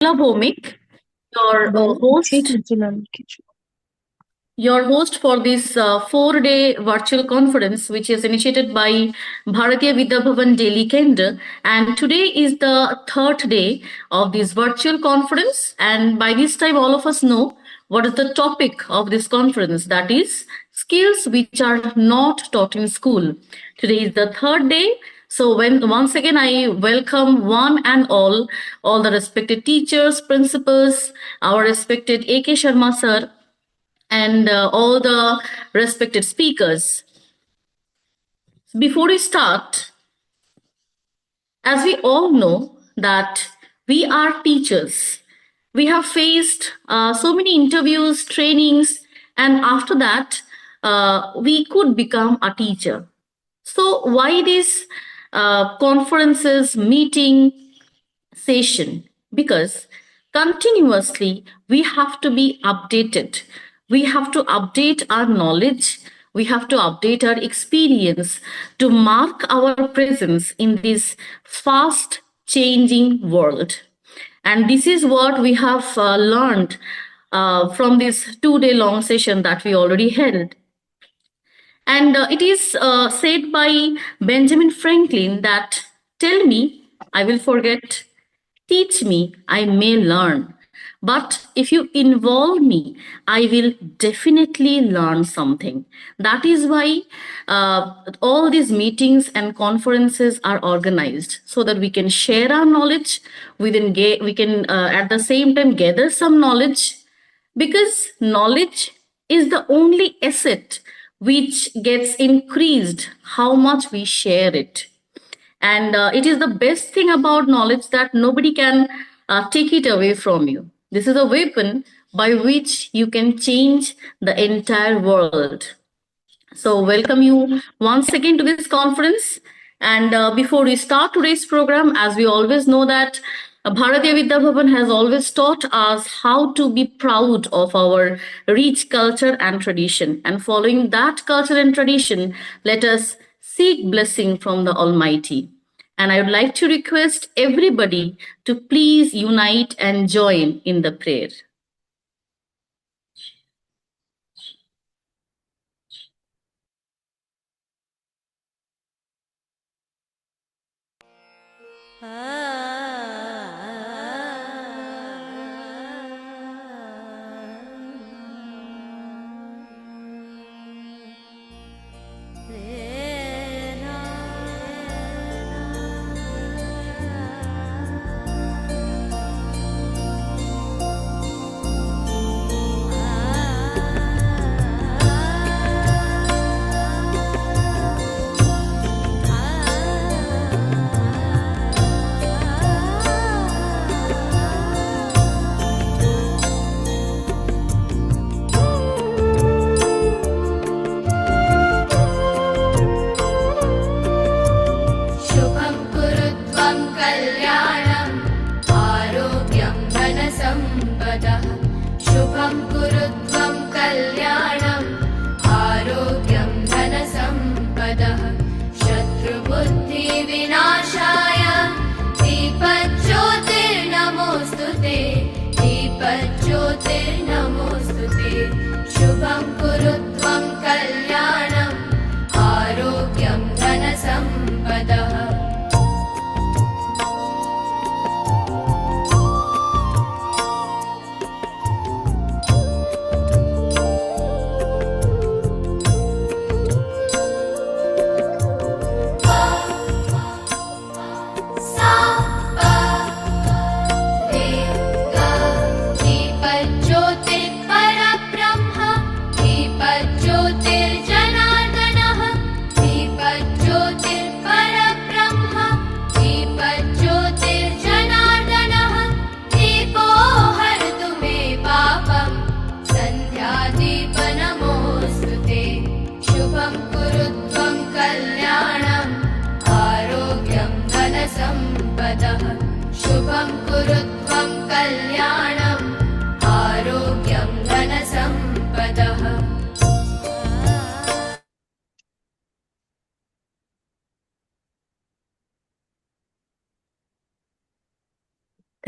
Mrudula Bhomik, your host. Your host for this 4-day virtual conference, which is initiated by Bharatiya Vidya Bhavan Delhi Kendra. And today is the third day of this virtual conference. And by this time, all of us know what is the topic of this conference, that is, skills which are not taught in school. Today is the third day. So once again I welcome one and all the respected teachers, principals, our respected AK Sharma sir, and all the respected speakers. Before we start, as we all know that we are teachers, we have faced so many interviews, trainings, and after that, we could become a teacher. So why this conferences, meeting, session? Because continuously we have to be updated. We have to update our knowledge. We have to update our experience to mark our presence in this fast changing world. And this is what we have learned from this 2 day long session that we already held. And it is said by Benjamin Franklin that tell me, I will forget. Teach me, I may learn. But if you involve me, I will definitely learn something. That is why all these meetings and conferences are organized so that we can share our knowledge. We can at the same time gather some knowledge, because knowledge is the only asset which gets increased how much we share it. And it is the best thing about knowledge that nobody can take it away from you. This is a weapon by which you can change the entire world. So, welcome you once again to this conference. And before we start today's program, as we always know that Bharatiya Vidya Bhavan has always taught us how to be proud of our rich culture and tradition. And following that culture and tradition, let us seek blessing from the Almighty. And I would like to request everybody to please unite and join in the prayer.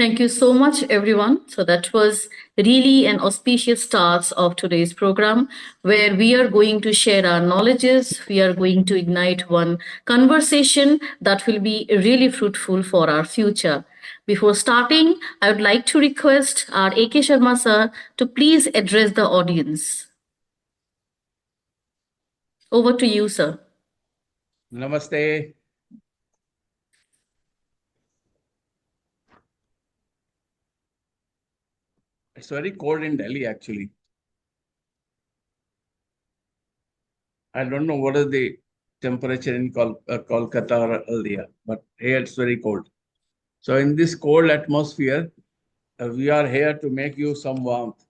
Thank you so much, everyone. So that was really an auspicious start of today's program, where we are going to share our knowledges. We are going to ignite one conversation that will be really fruitful for our future. Before starting, I would like to request our A.K. Sharma sir to please address the audience. Over to you, sir. Namaste. It's very cold in Delhi, actually. I don't know what is the temperature in Kolkata or Haldia, but here it's very cold. So in this cold atmosphere, we are here to make you some warmth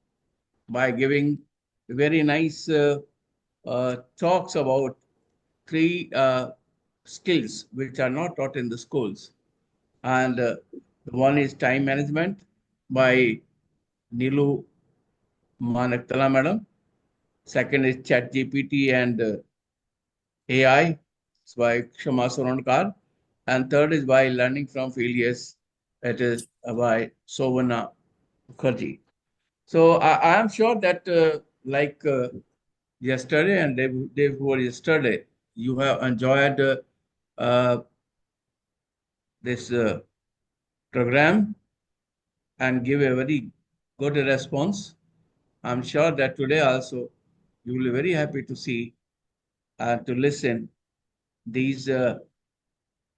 by giving very nice talks about three skills which are not taught in the schools. And one is time management by Nilu Manaktala madam. Second is ChatGPT and AI by Kshama Soronkar. And third is by learning from failures. That is by Sovana Mukherjee. So I am sure that like yesterday and day before yesterday, you have enjoyed this program and give a very good response. I'm sure that today also you will be very happy to see and to listen these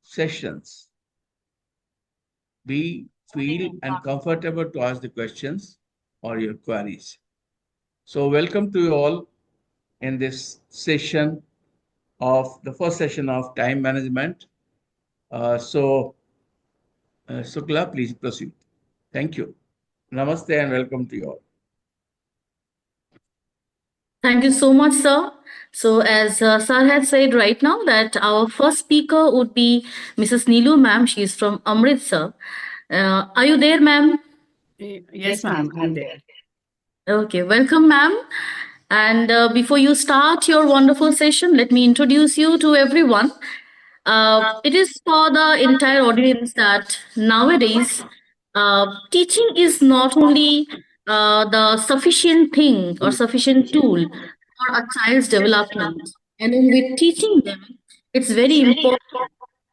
sessions. Feel and comfortable to ask the questions or your queries. So welcome to you all in this session of the first session of time management. Sukla, please proceed. Thank you. Namaste and welcome to you all. Thank you so much, sir. So, as sir had said right now, that our first speaker would be Mrs. Neelu, ma'am. She is from Amritsar. Are you there, ma'am? Yes, ma'am, I'm there. Okay, welcome, ma'am. And before you start your wonderful session, let me introduce you to everyone. It is for the entire audience that nowadays teaching is not only the sufficient thing or sufficient tool for a child's development. Along with teaching them, it's very important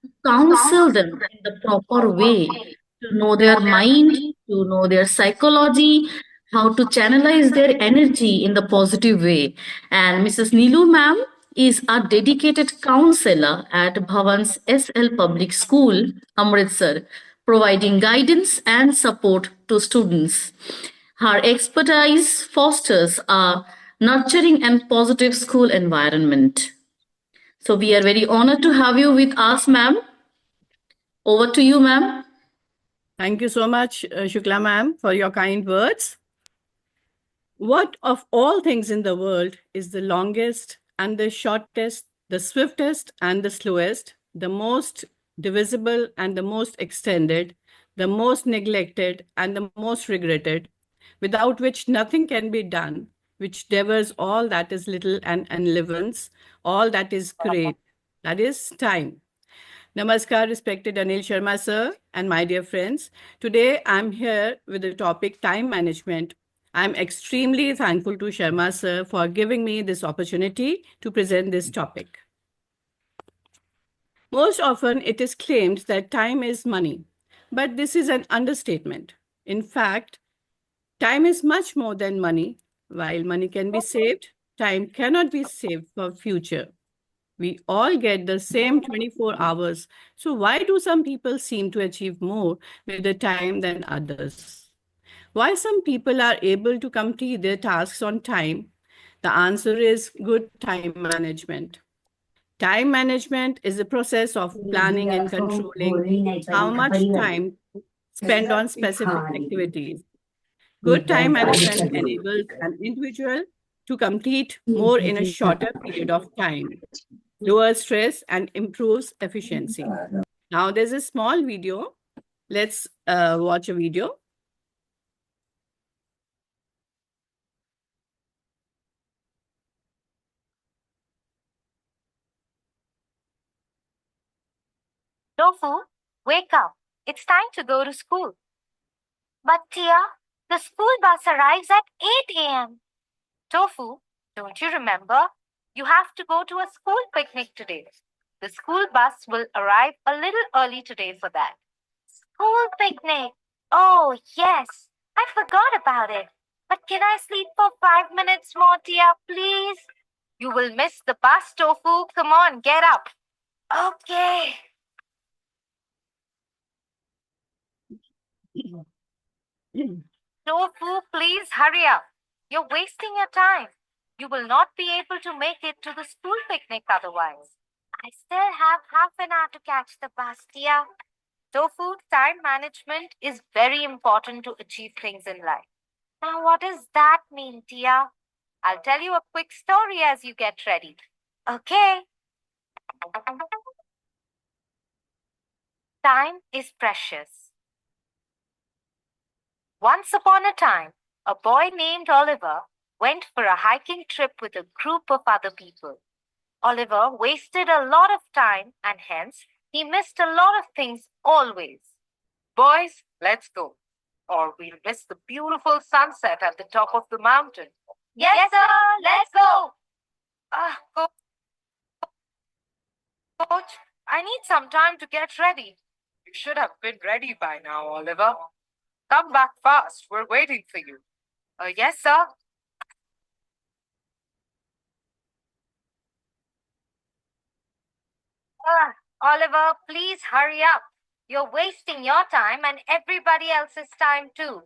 to counsel them in the proper way, to know their mind, to know their psychology, how to channelize their energy in the positive way. And Mrs. Neelu ma'am is a dedicated counselor at Bhavan's SL Public School, Amritsar, providing guidance and support to students. Her expertise fosters a nurturing and positive school environment. So we are very honored to have you with us, ma'am. Over to you, ma'am. Thank you so much, Shukla ma'am, for your kind words. What of all things in the world is the longest and the shortest, the swiftest and the slowest, the most divisible and the most extended, the most neglected and the most regretted, without which nothing can be done, which devours all that is little and enlivens all that is great, that is time. Namaskar, respected Anil Sharma sir, and my dear friends. Today I'm here with the topic time management. I'm extremely thankful to Sharma sir for giving me this opportunity to present this topic. Most often it is claimed that time is money, but this is an understatement. In fact, time is much more than money. While money can be saved, time cannot be saved for future. We all get the same 24 hours. So why do some people seem to achieve more with the time than others? Why some people are able to complete their tasks on time? The answer is good time management. Time management is the process of planning and controlling how much time spent on specific activities. Good time management enables an individual to complete more in a shorter period of time, lowers stress, and improves efficiency. Now, there's a small video. Let's watch a video. Tofu, wake up. It's time to go to school. But Tia, the school bus arrives at 8 a.m. Tofu, don't you remember? You have to go to a school picnic today. The school bus will arrive a little early today for that. School picnic. Oh, yes. I forgot about it. But can I sleep for 5 minutes more, Tia, please? You will miss the bus, Tofu. Come on, get up. Okay. Tofu, please hurry up. You're wasting your time. You will not be able to make it to the school picnic otherwise. I still have half an hour to catch the bus, Tia. Tofu, time management is very important to achieve things in life. Now, what does that mean, Tia? I'll tell you a quick story as you get ready. Okay. Time is precious. Once upon a time, a boy named Oliver went for a hiking trip with a group of other people. Oliver wasted a lot of time and hence he missed a lot of things always. Boys, let's go, or we'll miss the beautiful sunset at the top of the mountain. Yes, sir, let's go. Coach, I need some time to get ready. You should have been ready by now, Oliver. Come back fast. We're waiting for you. Yes, sir. Oliver, please hurry up. You're wasting your time and everybody else's time too.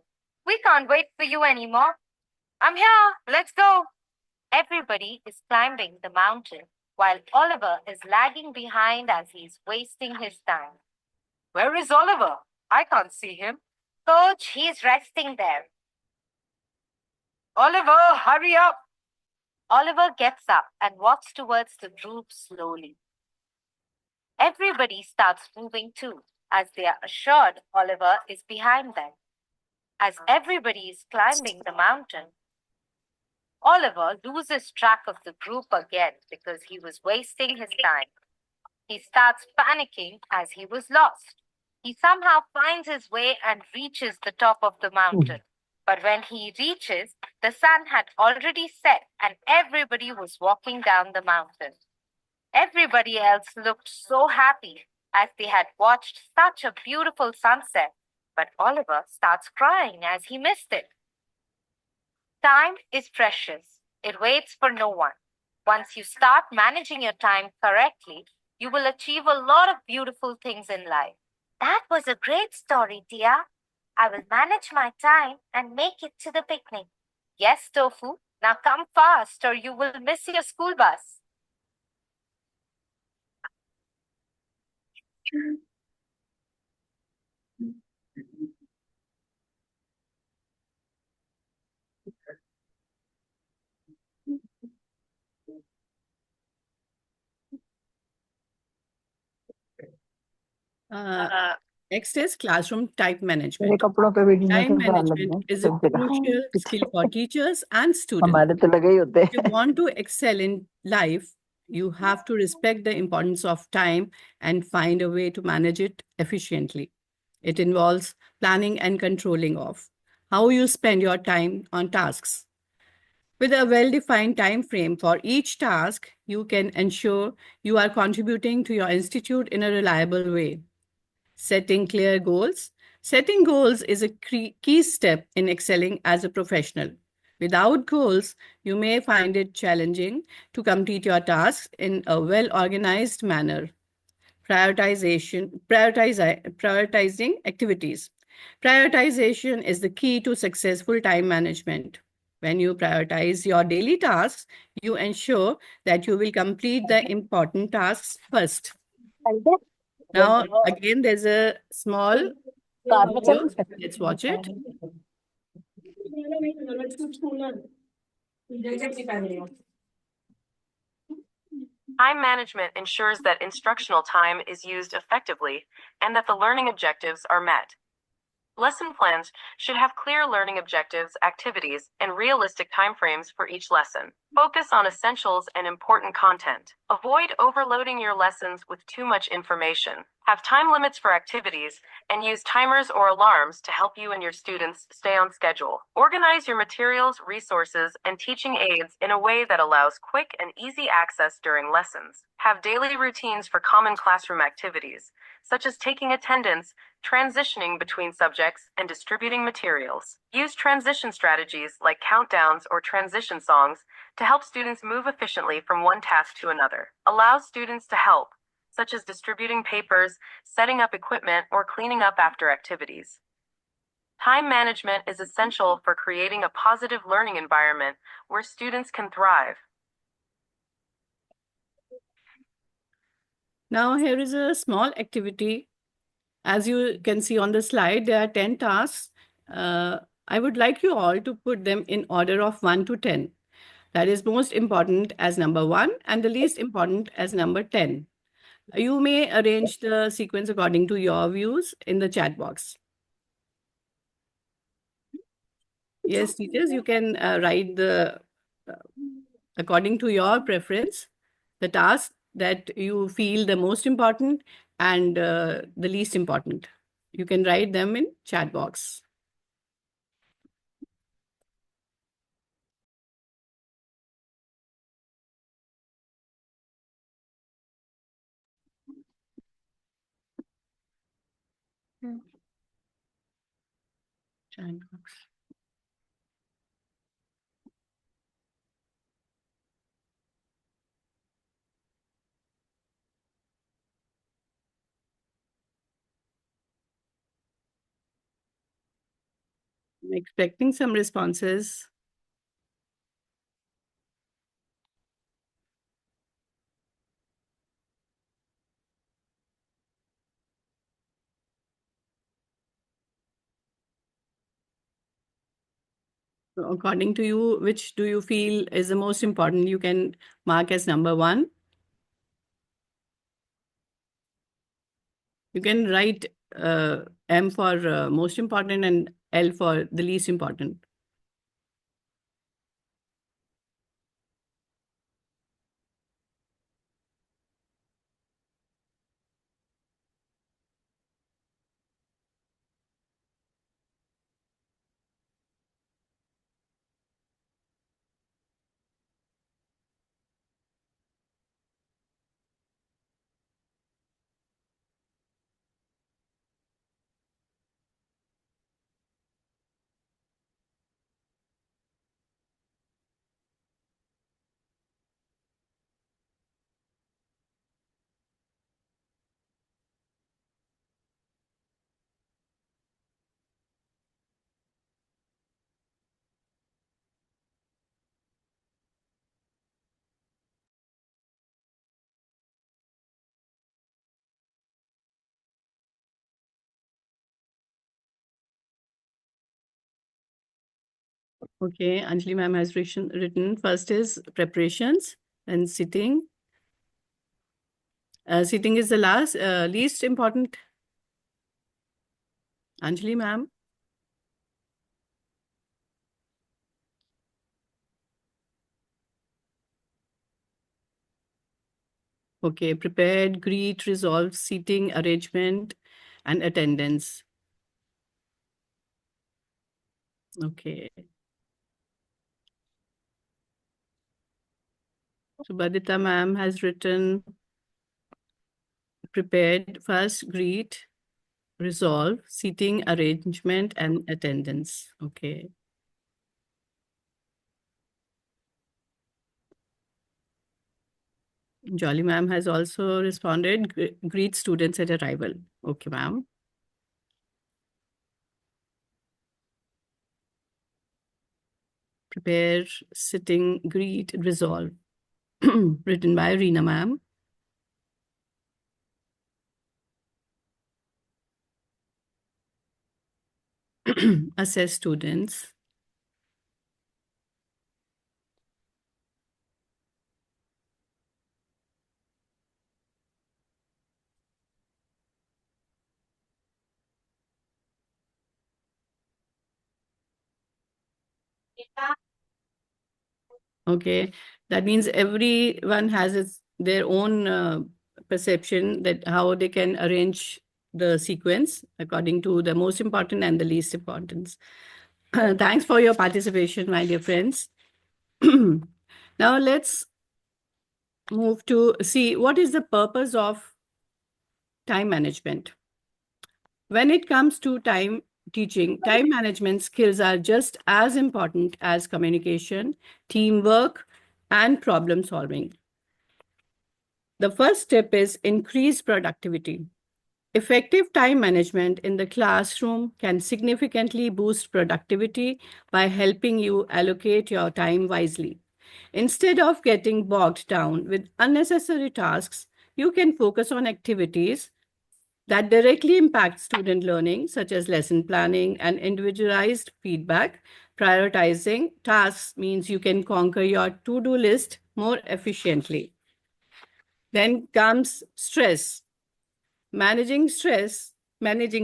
We can't wait for you anymore. I'm here. Let's go. Everybody is climbing the mountain while Oliver is lagging behind as he's wasting his time. Where is Oliver? I can't see him. Coach, he's resting there. Oliver, hurry up. Oliver gets up and walks towards the group slowly. Everybody starts moving too, as they are assured Oliver is behind them. As everybody is climbing the mountain, Oliver loses track of the group again because he was wasting his time. He starts panicking as he was lost. He somehow finds his way and reaches the top of the mountain. But when he reaches, the sun had already set and everybody was walking down the mountain. Everybody else looked so happy as they had watched such a beautiful sunset. But Oliver starts crying as he missed it. Time is precious. It waits for no one. Once you start managing your time correctly, you will achieve a lot of beautiful things in life. That was a great story, Tia. I will manage my time and make it to the picnic. Yes, Tofu. Now come fast or you will miss your school bus. Next is classroom time मेरे management. कपड़ों पे भी नहीं Time डाल management देना is a सब जगह crucial skill for teachers and students. हमारे तो लगे ही होते If you want to excel in life, you have to respect the importance of time and find a way to manage it efficiently. It involves planning and controlling of how you spend your time on tasks. With a well-defined time frame for each task, you can ensure you are contributing to your institute in a reliable way. Setting clear goals. Setting goals is a key step in excelling as a professional. Without goals, you may find it challenging to complete your tasks in a well-organized manner. Prioritizing activities. Prioritization is the key to successful time management. When you prioritize your daily tasks, you ensure that you will complete the important tasks first. Now, again, there's a small video. Let's watch it. Time management ensures that instructional time is used effectively and that the learning objectives are met. Lesson plans should have clear learning objectives, activities, and realistic timeframes for each lesson. Focus on essentials and important content. Avoid overloading your lessons with too much information. Have time limits for activities and use timers or alarms to help you and your students stay on schedule. Organize your materials, resources, and teaching aids in a way that allows quick and easy access during lessons. Have daily routines for common classroom activities, such as taking attendance, transitioning between subjects, and distributing materials. Use transition strategies like countdowns or transition songs to help students move efficiently from one task to another. Allow students to help, such as distributing papers, setting up equipment, or cleaning up after activities. Time management is essential for creating a positive learning environment where students can thrive. Now, here is a small activity. As you can see on the slide, there are 10 tasks. I would like you all to put them in order of 1 to 10. That is most important as number 1 and the least important as number 10. You may arrange the sequence according to your views in the chat box. Yes, teachers, you can write according to your preference, the task that you feel the most important and the least important. You can write them in chat box. Chat box. I'm expecting some responses. So according to you, which do you feel is the most important? You can mark as number 1. You can write M for most important and L for the least important. Okay, Anjali ma'am has written first is preparations and sitting. Sitting is the least important. Anjali ma'am. Okay, prepared, greet, resolve, seating, arrangement, and attendance. Okay. So Badita ma'am has written prepared, first, greet, resolve, seating, arrangement, and attendance. Okay. Jolly ma'am has also responded, greet students at arrival. Okay, ma'am. Prepare, sitting, greet, resolve. Written by Reena ma'am. Assess students. Okay, that means everyone has their own perception that how they can arrange the sequence according to the most important and the least importance. Thanks for your participation, my dear friends. Now let's move to see what is the purpose of time management. When it comes to time teaching, time management skills are just as important as communication, teamwork, and problem solving. The first step is increase productivity. Effective time management in the classroom can significantly boost productivity by helping you allocate your time wisely. Instead of getting bogged down with unnecessary tasks, you can focus on activities that directly impact student learning, such as lesson planning and individualized feedback. Prioritizing tasks means you can conquer your to-do list more efficiently. Then comes stress. Managing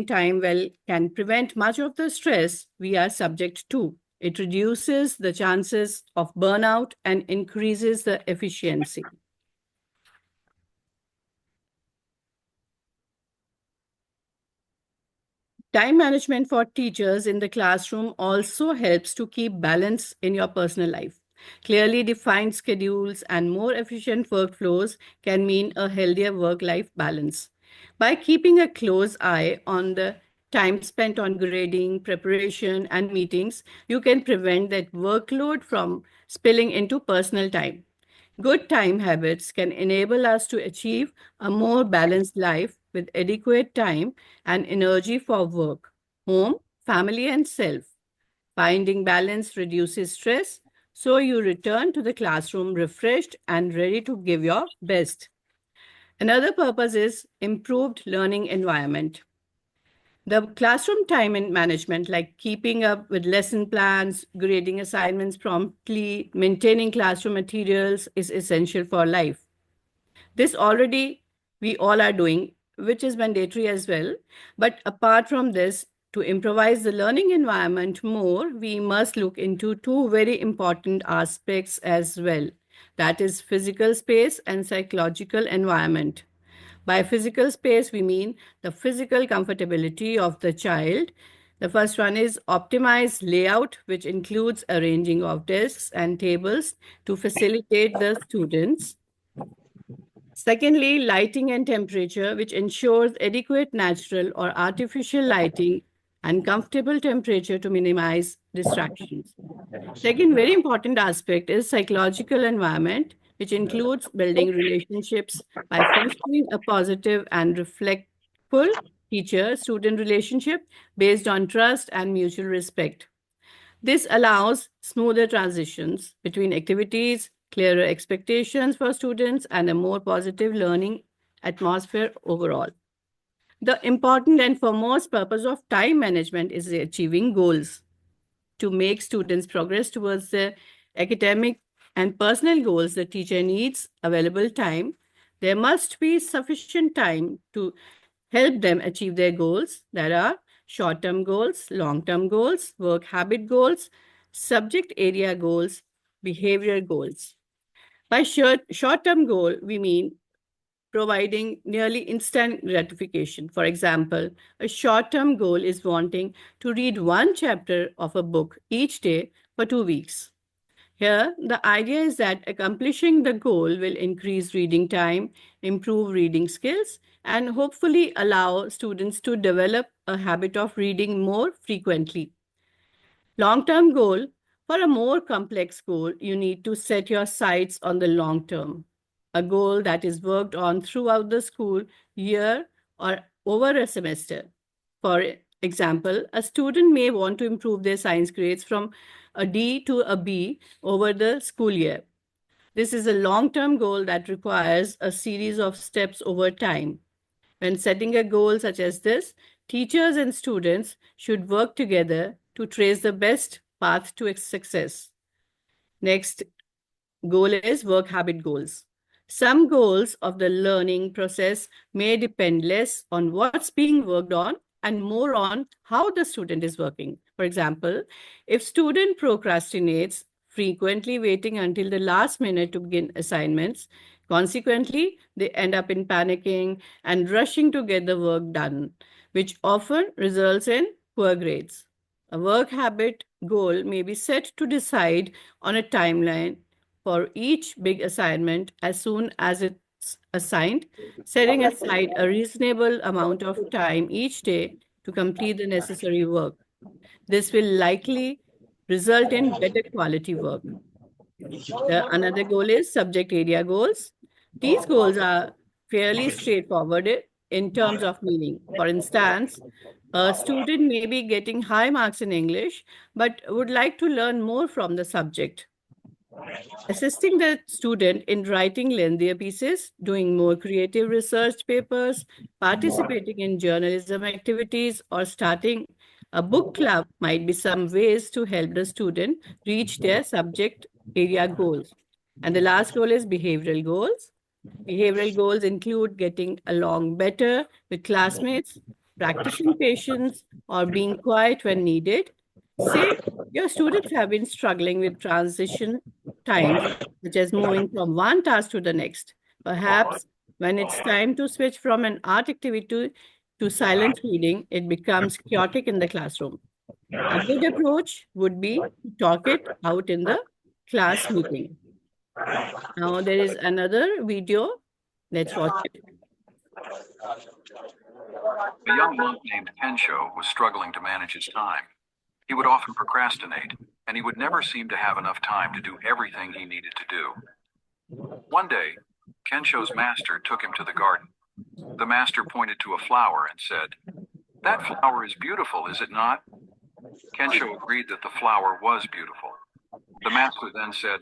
time well can prevent much of the stress we are subject to. It reduces the chances of burnout and increases the efficiency. Time management for teachers in the classroom also helps to keep balance in your personal life. Clearly defined schedules and more efficient workflows can mean a healthier work-life balance. By keeping a close eye on the time spent on grading, preparation, and meetings, you can prevent that workload from spilling into personal time. Good time habits can enable us to achieve a more balanced life with adequate time and energy for work, home, family, and self. Finding balance reduces stress, so you return to the classroom refreshed and ready to give your best. Another purpose is improved learning environment. The classroom time and management, like keeping up with lesson plans, grading assignments promptly, maintaining classroom materials, is essential for life. This already we all are doing, which is mandatory as well. But apart from this, to improvise the learning environment more, we must look into two very important aspects as well. That is physical space and psychological environment. By physical space, we mean the physical comfortability of the child. The first one is optimized layout, which includes arranging of desks and tables to facilitate the students. Secondly, lighting and temperature, which ensures adequate natural or artificial lighting and comfortable temperature to minimize distractions. Second, very important aspect is psychological environment, which includes building relationships by fostering a positive and reflectful teacher-student relationship based on trust and mutual respect. This allows smoother transitions between activities, clearer expectations for students, and a more positive learning atmosphere overall. The important and foremost purpose of time management is achieving goals. To make students progress towards the academic and personal goals, the teacher needs available time. There must be sufficient time to help them achieve their goals. There are short-term goals, long-term goals, work habit goals, subject area goals, behavior goals. By short-term goal, we mean providing nearly instant gratification. For example, a short-term goal is wanting to read one chapter of a book each day for 2 weeks. Here, the idea is that accomplishing the goal will increase reading time, improve reading skills, and hopefully allow students to develop a habit of reading more frequently. Long-term goal, for a more complex goal, you need to set your sights on the long term, a goal that is worked on throughout the school year or over a semester. For example, a student may want to improve their science grades from a D to a B over the school year. This is a long-term goal that requires a series of steps over time. When setting a goal such as this, teachers and students should work together to trace the best path to success. Next goal is work habit goals. Some goals of the learning process may depend less on what's being worked on and more on how the student is working. For example, if student procrastinates frequently waiting until the last minute to begin assignments. Consequently, they end up in panicking and rushing to get the work done, which often results in poor grades. A work habit goal may be set to decide on a timeline for each big assignment as soon as it's assigned, setting aside a reasonable amount of time each day to complete the necessary work. This will likely result in better quality work. Another goal is subject area goals. These goals are fairly straightforward in terms of meaning. For instance, a student may be getting high marks in English but would like to learn more from the subject. Assisting the student in writing lengthier pieces, doing more creative research papers, participating in journalism activities, or starting a book club might be some ways to help the student reach their subject area goals. And the last goal is behavioral goals. Behavioral goals include getting along better with classmates, practicing patience, or being quiet when needed. Say your students have been struggling with transition times, such as moving from one task to the next. Perhaps when it's time to switch from an art activity to silent reading, it becomes chaotic in the classroom. A good approach would be to talk it out in the class meeting. Now there is another video. Let's watch it. A young monk named Kensho was struggling to manage his time. He would often procrastinate, and he would never seem to have enough time to do everything he needed to do. One day, Kensho's master took him to the garden. The master pointed to a flower and said, "That flower is beautiful, is it not?" Kensho agreed that the flower was beautiful. The master then said,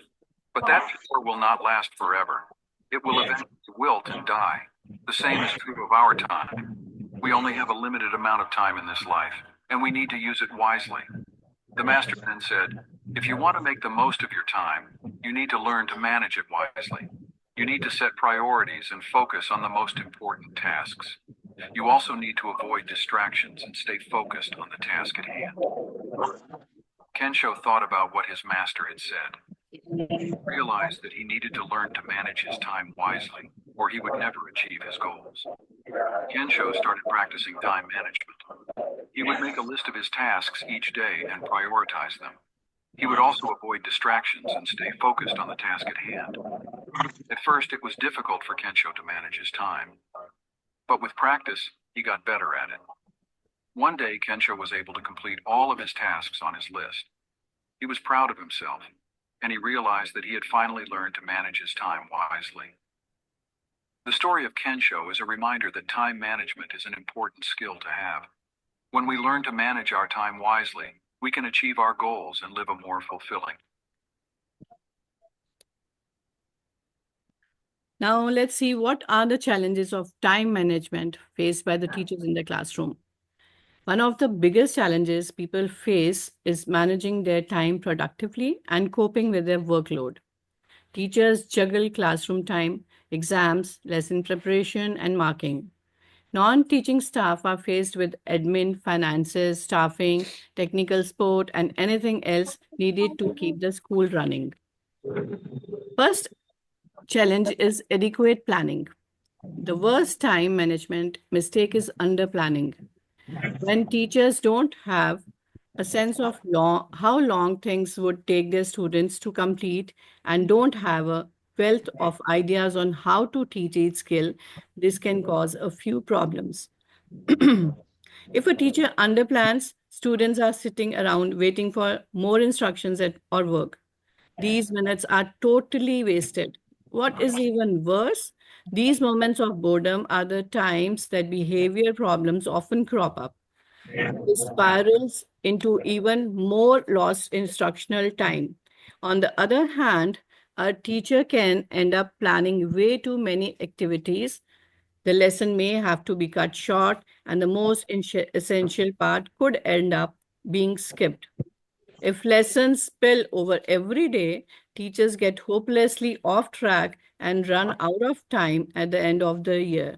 "But that flower will not last forever. It will eventually wilt and die. The same is true of our time. We only have a limited amount of time in this life, and we need to use it wisely." The master then said, "If you want to make the most of your time, you need to learn to manage it wisely. You need to set priorities and focus on the most important tasks. You also need to avoid distractions and stay focused on the task at hand." Kensho thought about what his master had said. He realized that he needed to learn to manage his time wisely, or he would never achieve his goals. Kensho started practicing time management. He would make a list of his tasks each day and prioritize them. He would also avoid distractions and stay focused on the task at hand. At first, it was difficult for Kensho to manage his time, but with practice, he got better at it. One day, Kensho was able to complete all of his tasks on his list. He was proud of himself, and he realized that he had finally learned to manage his time wisely. The story of Kensho is a reminder that time management is an important skill to have. When we learn to manage our time wisely, we can achieve our goals and live a more fulfilling. Now let's see what are the challenges of time management faced by the teachers in the classroom. One of the biggest challenges people face is managing their time productively and coping with their workload. Teachers juggle classroom time, exams, lesson preparation, and marking. Non-teaching staff are faced with admin, finances, staffing, technical support, and anything else needed to keep the school running. First challenge is adequate planning. The worst time management mistake is under-planning. When teachers don't have a sense of how long things would take their students to complete and don't have a wealth of ideas on how to teach each skill, this can cause a few problems. If a teacher underplans, students are sitting around waiting for more instructions or work. These minutes are totally wasted. What is even worse, these moments of boredom are the times that behavior problems often crop up. This spirals into even more lost instructional time. On the other hand, a teacher can end up planning way too many activities. The lesson may have to be cut short, and the most essential part could end up being skipped. If lessons spill over every day, teachers get hopelessly off track and run out of time at the end of the year.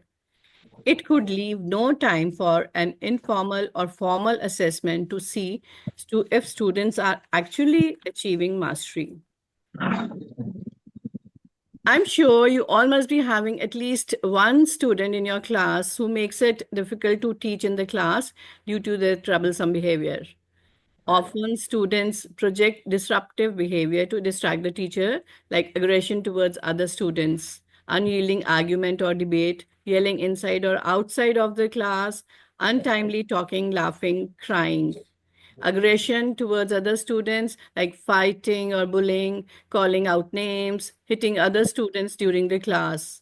It could leave no time for an informal or formal assessment to see if students are actually achieving mastery. I'm sure you all must be having at least one student in your class who makes it difficult to teach in the class due to their troublesome behavior. Often, students project disruptive behavior to distract the teacher, like aggression towards other students, unyielding argument or debate, yelling inside or outside of the class, untimely talking, laughing, crying. Aggression towards other students, like fighting or bullying, calling out names, hitting other students during the class.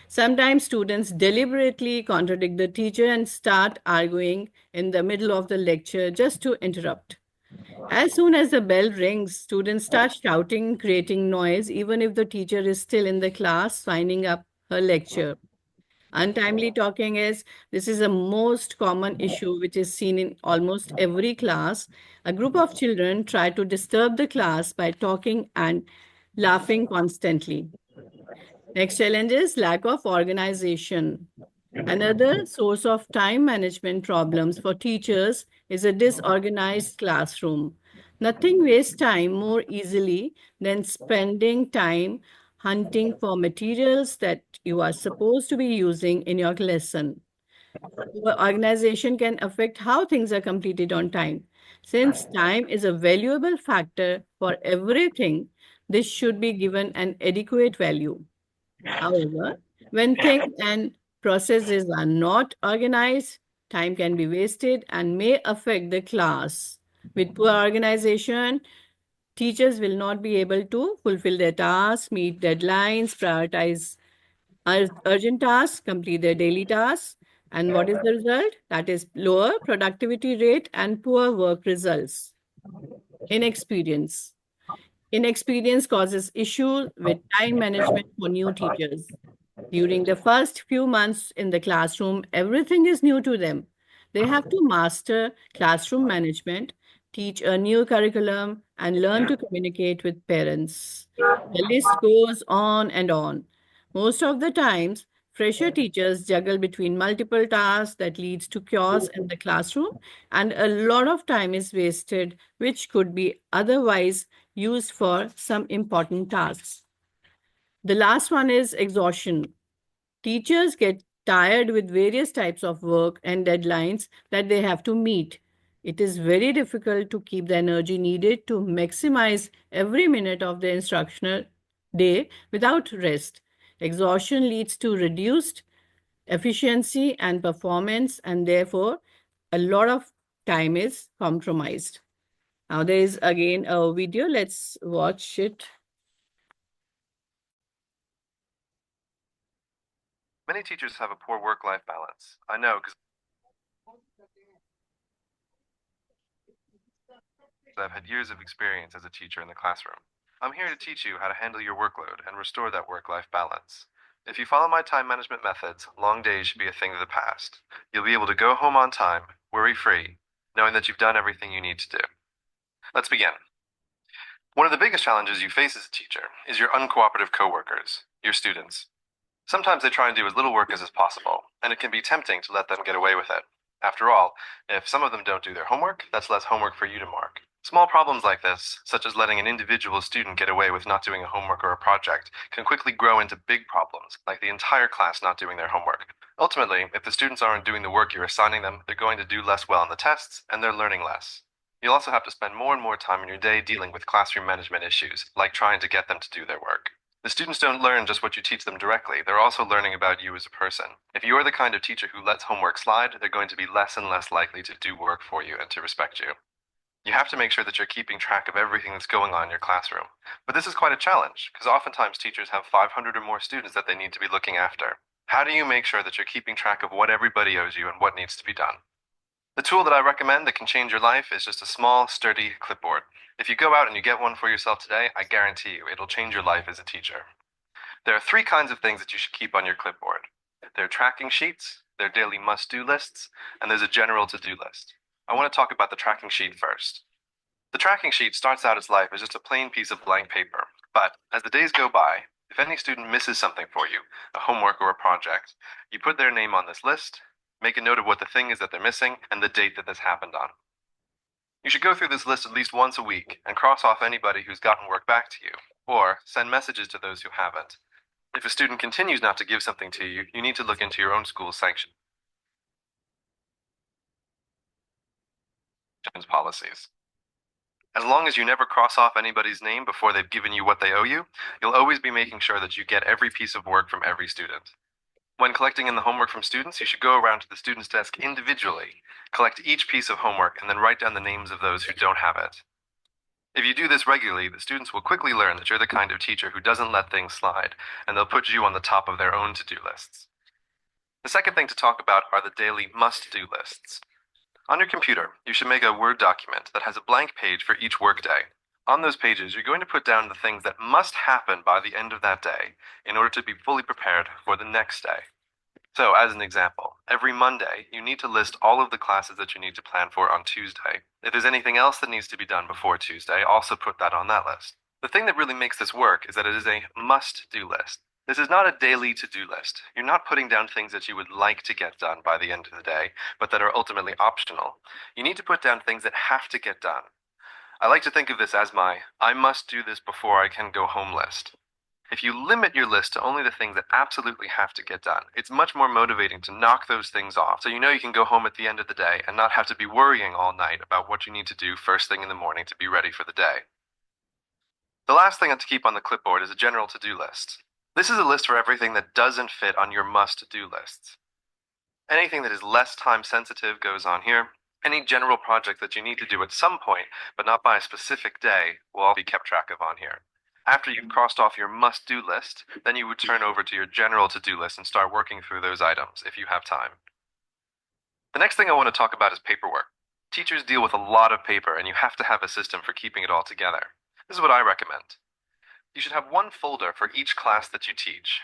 Sometimes students deliberately contradict the teacher and start arguing in the middle of the lecture just to interrupt. As soon as the bell rings, students start shouting, creating noise, even if the teacher is still in the class signing up her lecture. Untimely talking this is a most common issue which is seen in almost every class. A group of children try to disturb the class by talking and laughing constantly. Next challenge is lack of organization. Another source of time management problems for teachers is a disorganized classroom. Nothing wastes time more easily than spending time hunting for materials that you are supposed to be using in your lesson. The organization can affect how things are completed on time. Since time is a valuable factor for everything, this should be given an adequate value. However, when things and processes are not organized, time can be wasted and may affect the class. With poor organization, teachers will not be able to fulfill their tasks, meet deadlines, prioritize urgent tasks, complete their daily tasks. And what is the result? That is lower productivity rate and poor work results. Inexperience. Inexperience causes issues with time management for new teachers. During the first few months in the classroom, everything is new to them. They have to master classroom management, teach a new curriculum, and learn to communicate with parents. The list goes on and on. Most of the times, fresher teachers juggle between multiple tasks that leads to chaos in the classroom, and a lot of time is wasted, which could be otherwise used for some important tasks. The last one is exhaustion. Teachers get tired with various types of work and deadlines that they have to meet. It is very difficult to keep the energy needed to maximize every minute of the instructional day without rest. Exhaustion leads to reduced efficiency and performance, and therefore, a lot of time is compromised. Now, there is again a video. Let's watch it. Many teachers have a poor work-life balance. I know because I've had years of experience as a teacher in the classroom. I'm here to teach you how to handle your workload and restore that work-life balance. If you follow my time management methods, long days should be a thing of the past. You'll be able to go home on time, worry-free, knowing that you've done everything you need to do. Let's begin. One of the biggest challenges you face as a teacher is your uncooperative coworkers, your students. Sometimes they try and do as little work as is possible, and it can be tempting to let them get away with it. After all, if some of them don't do their homework, that's less homework for you to mark. Small problems like this, such as letting an individual student get away with not doing a homework or a project, can quickly grow into big problems, like the entire class not doing their homework. Ultimately, if the students aren't doing the work you're assigning them, they're going to do less well on the tests, and they're learning less. You'll also have to spend more and more time in your day dealing with classroom management issues, like trying to get them to do their work. The students don't learn just what you teach them directly, they're also learning about you as a person. If you're the kind of teacher who lets homework slide, they're going to be less and less likely to do work for you and to respect you. You have to make sure that you're keeping track of everything that's going on in your classroom. But this is quite a challenge, because oftentimes teachers have 500 or more students that they need to be looking after. How do you make sure that you're keeping track of what everybody owes you and what needs to be done? The tool that I recommend that can change your life is just a small, sturdy clipboard. If you go out and you get one for yourself today, I guarantee you it'll change your life as a teacher. There are 3 kinds of things that you should keep on your clipboard. There are tracking sheets, there are daily must-do lists, and there's a general to-do list. I want to talk about the tracking sheet first. The tracking sheet starts out its life as just a plain piece of blank paper, but as the days go by, if any student misses something for you, a homework or a project, you put their name on this list, make a note of what the thing is that they're missing, and the date that this happened on. You should go through this list at least once a week and cross off anybody who's gotten work back to you. or send messages to those who haven't. If a student continues not to give something to you, you need to look into your own school's sanctions policies. As long as you never cross off anybody's name before they've given you what they owe you, you'll always be making sure that you get every piece of work from every student. When collecting in the homework from students, you should go around to the student's desk individually, collect each piece of homework, and then write down the names of those who don't have it. If you do this regularly, the students will quickly learn that you're the kind of teacher who doesn't let things slide, and they'll put you on the top of their own to-do lists. The second thing to talk about are the daily must-do lists. On your computer, you should make a Word document that has a blank page for each workday. On those pages, you're going to put down the things that must happen by the end of that day in order to be fully prepared for the next day. So, as an example, every Monday, you need to list all of the classes that you need to plan for on Tuesday. If there's anything else that needs to be done before Tuesday, also put that on that list. The thing that really makes this work is that it is a must-do list. This is not a daily to-do list. You're not putting down things that you would like to get done by the end of the day, but that are ultimately optional. You need to put down things that have to get done. I like to think of this as my I must do this before I can go home list. If you limit your list to only the things that absolutely have to get done, it's much more motivating to knock those things off so you know you can go home at the end of the day and not have to be worrying all night about what you need to do first thing in the morning to be ready for the day. The last thing to keep on the clipboard is a general to-do list. This is a list for everything that doesn't fit on your must-do lists. Anything that is less time-sensitive goes on here. Any general project that you need to do at some point, but not by a specific day, will all be kept track of on here. After you've crossed off your must-do list, then you would turn over to your general to-do list and start working through those items if you have time. The next thing I want to talk about is paperwork. Teachers deal with a lot of paper, and you have to have a system for keeping it all together. This is what I recommend. You should have one folder for each class that you teach.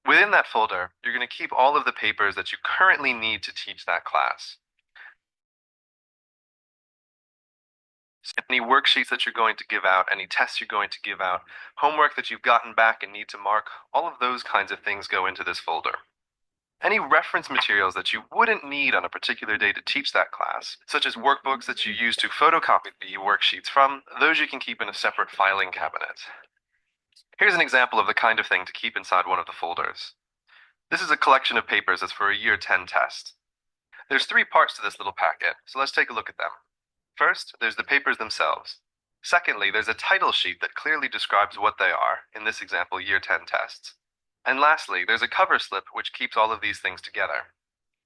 Within that folder, you're going to keep all of the papers that you currently need to teach that class. Any worksheets that you're going to give out, any tests you're going to give out, homework that you've gotten back and need to mark, all of those kinds of things go into this folder. Any reference materials that you wouldn't need on a particular day to teach that class, such as workbooks that you use to photocopy the worksheets from, those you can keep in a separate filing cabinet. Here's an example of the kind of thing to keep inside one of the folders. This is a collection of papers that's for a Year 10 test. There's 3 parts to this little packet, so let's take a look at them. First, there's the papers themselves. Secondly, there's a title sheet that clearly describes what they are, in this example, Year 10 tests. And lastly, there's a cover slip which keeps all of these things together.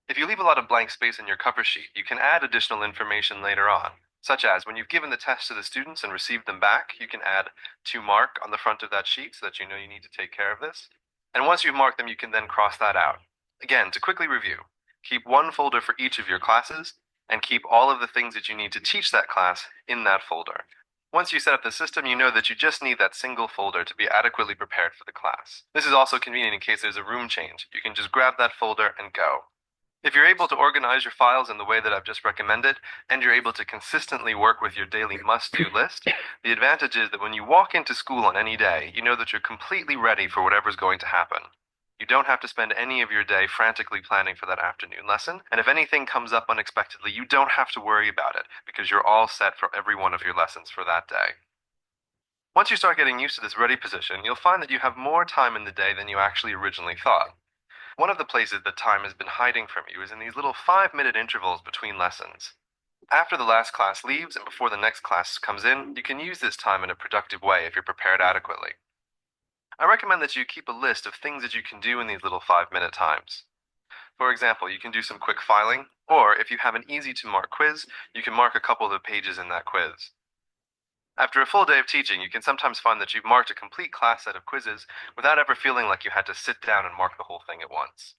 If you leave a lot of blank space in your cover sheet, you can add additional information later on, such as when you've given the test to the students and received them back, you can add to mark on the front of that sheet so that you know you need to take care of this. And once you've marked them, you can then cross that out. Again, to quickly review, keep one folder for each of your classes and keep all of the things that you need to teach that class in that folder. Once you set up the system, you know that you just need that single folder to be adequately prepared for the class. This is also convenient in case there's a room change. You can just grab that folder and go. If you're able to organize your files in the way that I've just recommended, and you're able to consistently work with your daily must-do list, the advantage is that when you walk into school on any day, you know that you're completely ready for whatever's going to happen. You don't have to spend any of your day frantically planning for that afternoon lesson, and if anything comes up unexpectedly, you don't have to worry about it, because you're all set for every one of your lessons for that day. Once you start getting used to this ready position, you'll find that you have more time in the day than you actually originally thought. One of the places that time has been hiding from you is in these little 5-minute intervals between lessons. After the last class leaves and before the next class comes in, you can use this time in a productive way if you're prepared adequately. I recommend that you keep a list of things that you can do in these little 5-minute times. For example, you can do some quick filing, or if you have an easy-to-mark quiz, you can mark a couple of the pages in that quiz. After a full day of teaching, you can sometimes find that you've marked a complete class set of quizzes without ever feeling like you had to sit down and mark the whole thing at once.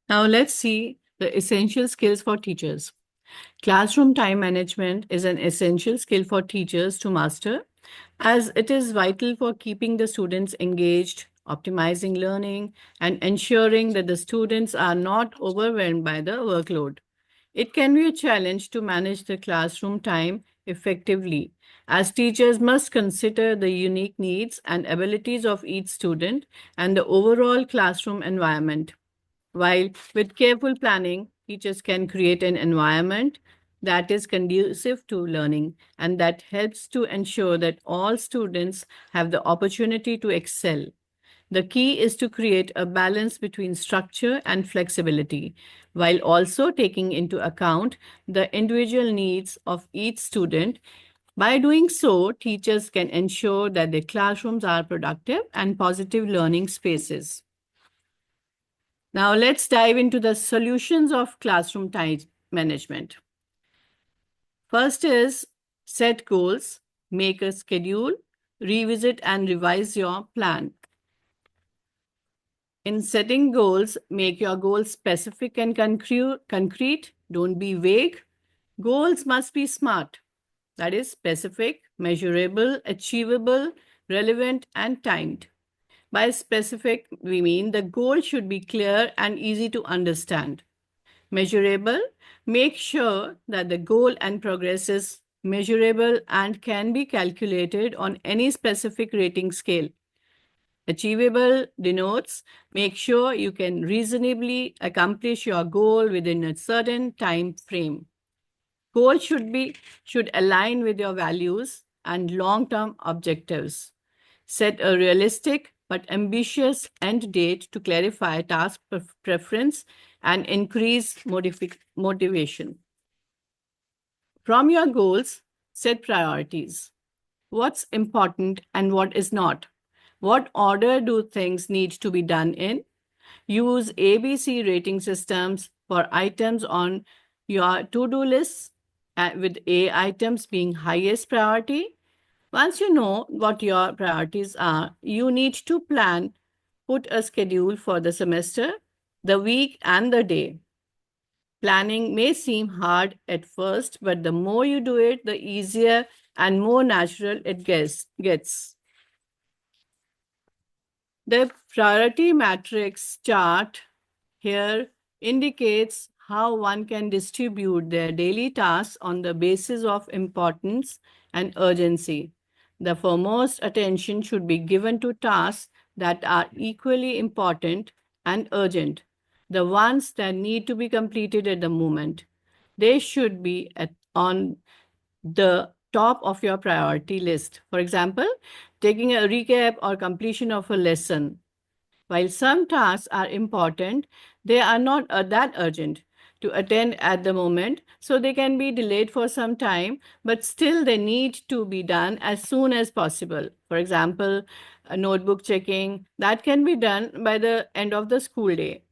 Now let's see the essential skills for teachers. Classroom time management is an essential skill for teachers to master, as it is vital for keeping the students engaged, optimizing learning, and ensuring that the students are not overwhelmed by the workload. It can be a challenge to manage the classroom time effectively, as teachers must consider the unique needs and abilities of each student and the overall classroom environment. While with careful planning, teachers can create an environment that is conducive to learning and that helps to ensure that all students have the opportunity to excel. The key is to create a balance between structure and flexibility, while also taking into account the individual needs of each student. By doing so, teachers can ensure that their classrooms are productive and positive learning spaces. Now, let's dive into the solutions of classroom time management. First is set goals, make a schedule, revisit and revise your plan. In setting goals, make your goals specific and concrete. Don't be vague. Goals must be SMART. That is specific, measurable, achievable, relevant, and timed. By specific, we mean the goal should be clear and easy to understand. Measurable, make sure that the goal and progress is measurable and can be calculated on any specific rating scale. Achievable denotes make sure you can reasonably accomplish your goal within a certain time frame. Goals should align with your values and long-term objectives. Set a realistic but ambitious end date to clarify task preference and increase motivation. From your goals, set priorities. What's important and what is not? What order do things need to be done in? Use ABC rating systems for items on your to-do lists, with A items being highest priority. Once you know what your priorities are, you need to plan, put a schedule for the semester, the week, and the day. Planning may seem hard at first, but the more you do it, the easier and more natural it gets. The priority matrix chart here indicates how one can distribute their daily tasks on the basis of importance and urgency. The foremost attention should be given to tasks that are equally important and urgent, the ones that need to be completed at the moment. They should be on the top of your priority list. For example, taking a recap or completion of a lesson. While some tasks are important, they are not that urgent to attend at the moment, so they can be delayed for some time, but still they need to be done as soon as possible. For example, a notebook checking, that can be done by the end of the school day.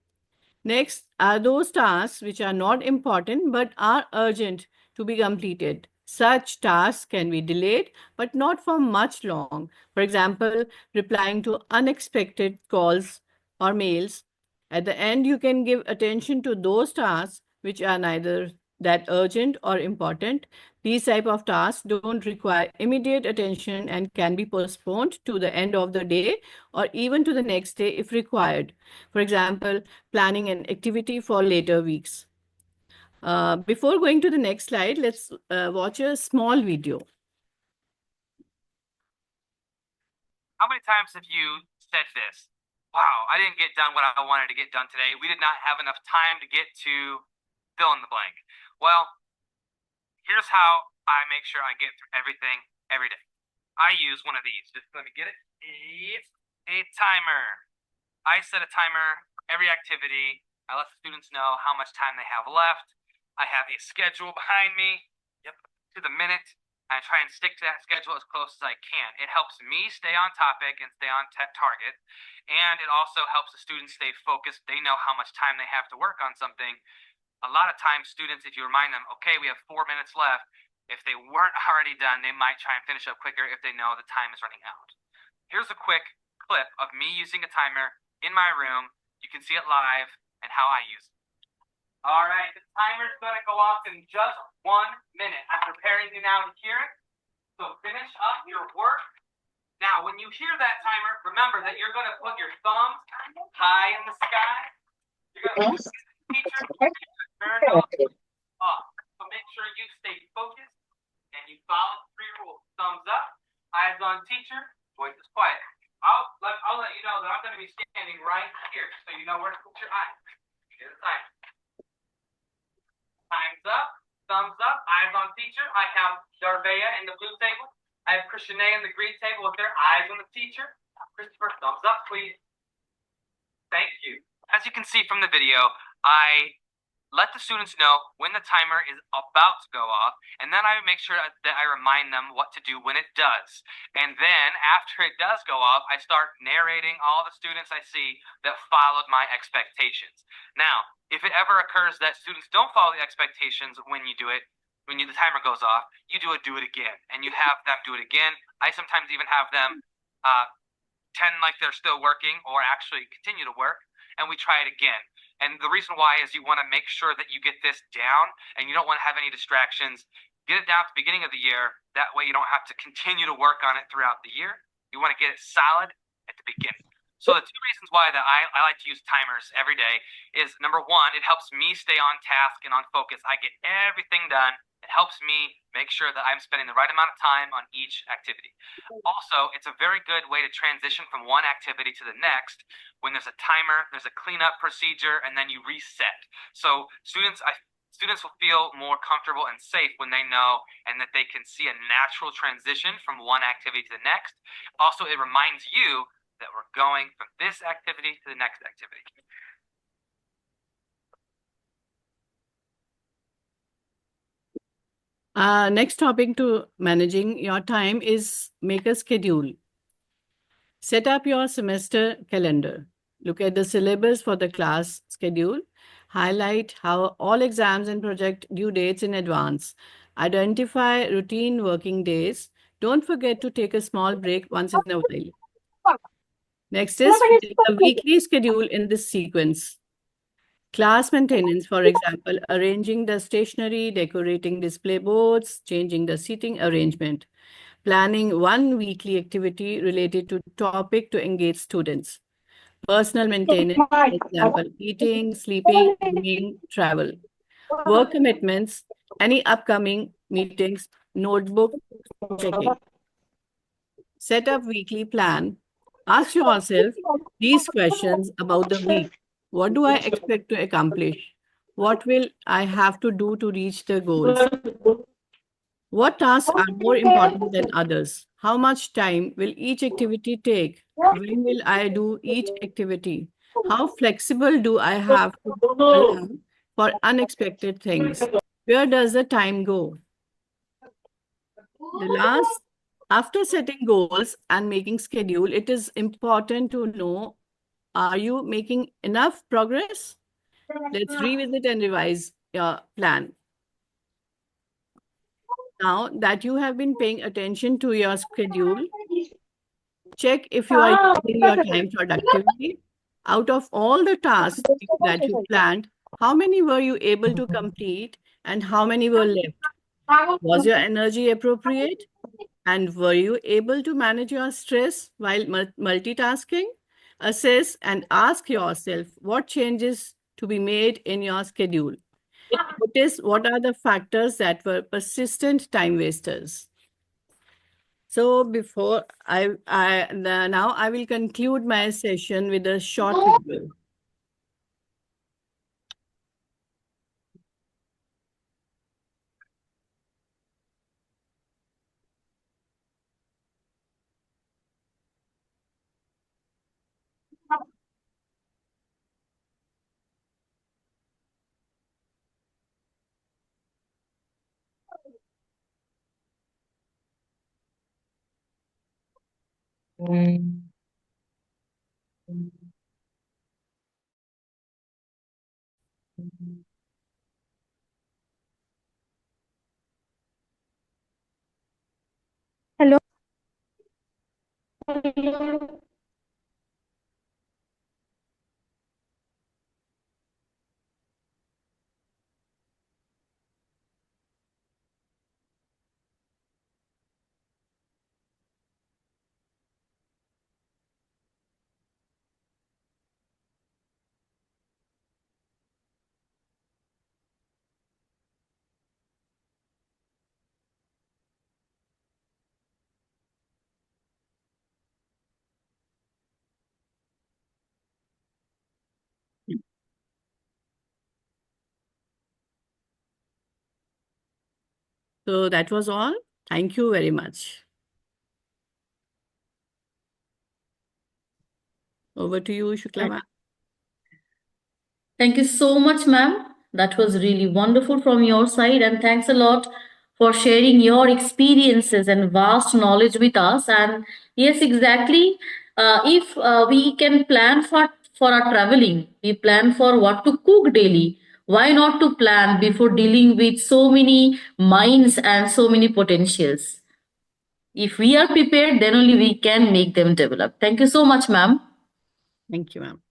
Next are those tasks which are not important but are urgent to be completed. Such tasks can be delayed but not for much long. For example, replying to unexpected calls or mails. At the end, you can give attention to those tasks which are neither that urgent or important. These type of tasks don't require immediate attention and can be postponed to the end of the day or even to the next day if required. For example, planning an activity for later weeks. Before going to the next slide, let's watch a small video. How many times have you said this? Wow, I didn't get done what I wanted to get done today. We did not have enough time to get to fill in the blank. Well, here's how I make sure I get through everything every day. I use one of these. Just let me get it. It's a timer. I set a timer for every activity. I let the students know how much time they have left. I have a schedule behind me, to the minute. I try and stick to that schedule as close as I can. It helps me stay on topic and stay on target. And it also helps the students stay focused. They know how much time they have to work on something. A lot of times students, if you remind them, okay, we have 4 minutes left, if they weren't already done, they might try and finish up quicker if they know the time is running out. Here's a quick clip of me using a timer in my room. You can see it live and how I use it. All right, the timer's going to go off in just 1 minute. I'm preparing you now to hear it. So finish up your work. Now, when you hear that timer, remember that you're going to put your thumbs high in the sky. You're going to look at the teacher. Turn off. So make sure you stay focused and you follow 3 rules. Thumbs up, eyes on teacher, voice is quiet. I'll let you know that I'm going to be standing right here so you know where to put your eyes. Here's the timer. Time's up. thumbs up. Eyes on teacher. I have Darvea in the blue table. I have Krishna in the green table with their eyes on the teacher. Christopher, thumbs up, please. Thank you. As you can see from the video, I let the students know when the timer is about to go off, and then I make sure that I remind them what to do when it does. And then after it does go off, I start narrating all the students I see that followed my expectations. Now, if it ever occurs that students don't follow the expectations when you do it, the timer goes off, you do it again, and you have them do it again. I sometimes even have them pretend like they're still working or actually continue to work, and we try it again. And the reason why is you want to make sure that you get this down and you don't want to have any distractions. Get it down at the beginning of the year. That way you don't have to continue to work on it throughout the year. You want to get it solid at the beginning. So the two reasons why that I like to use timers every day is, number one, it helps me stay on task and on focus. I get everything done. It helps me make sure that I'm spending the right amount of time on each activity. Also, it's a very good way to transition from one activity to the next. When there's a timer, there's a cleanup procedure, and then you reset. So students will feel more comfortable and safe when they know and that they can see a natural transition from one activity to the next. Also, it reminds you that we're going from this activity to the next activity. Next topic to managing your time is make a schedule. Set up your semester calendar. Look at the syllabus for the class schedule. Highlight how all exams and project due dates in advance. Identify routine working days. Don't forget to take a small break once in a while. Next is a weekly schedule in this sequence. Class maintenance, for example, arranging the stationery, decorating display boards, changing the seating arrangement. Planning one weekly activity related to topic to engage students. Personal maintenance, for example, eating, sleeping, eating, travel. Work commitments, any upcoming meetings, notebook checking. Set up weekly plan. Ask yourself these questions about the week. What do I expect to accomplish? What will I have to do to reach the goals? What tasks are more important than others? How much time will each activity take? When will I do each activity? How flexible do I have to allow for unexpected things? Where does the time go? After setting goals and making schedule, it is important to know, are you making enough progress? Let's revisit and revise your plan. Now that you have been paying attention to your schedule, check if you are using your time productively. Out of all the tasks that you planned, how many were you able to complete and how many were left? Was your energy appropriate? And were you able to manage your stress while multitasking? Assess and ask yourself what changes to be made in your schedule. Notice what are the factors that were persistent time wasters. So now I will conclude my session with a short video. Hello. So that was all. Thank you very much. Over to you, Shukla ma'am. Thank you so much, ma'am. That was really wonderful from your side, and thanks a lot for sharing your experiences and vast knowledge with us. And yes, exactly. If we can plan for our traveling, we plan for what to cook daily. Why not to plan before dealing with so many minds and so many potentials? If we are prepared, then only we can make them develop. Thank you so much, ma'am. Thank you, ma'am.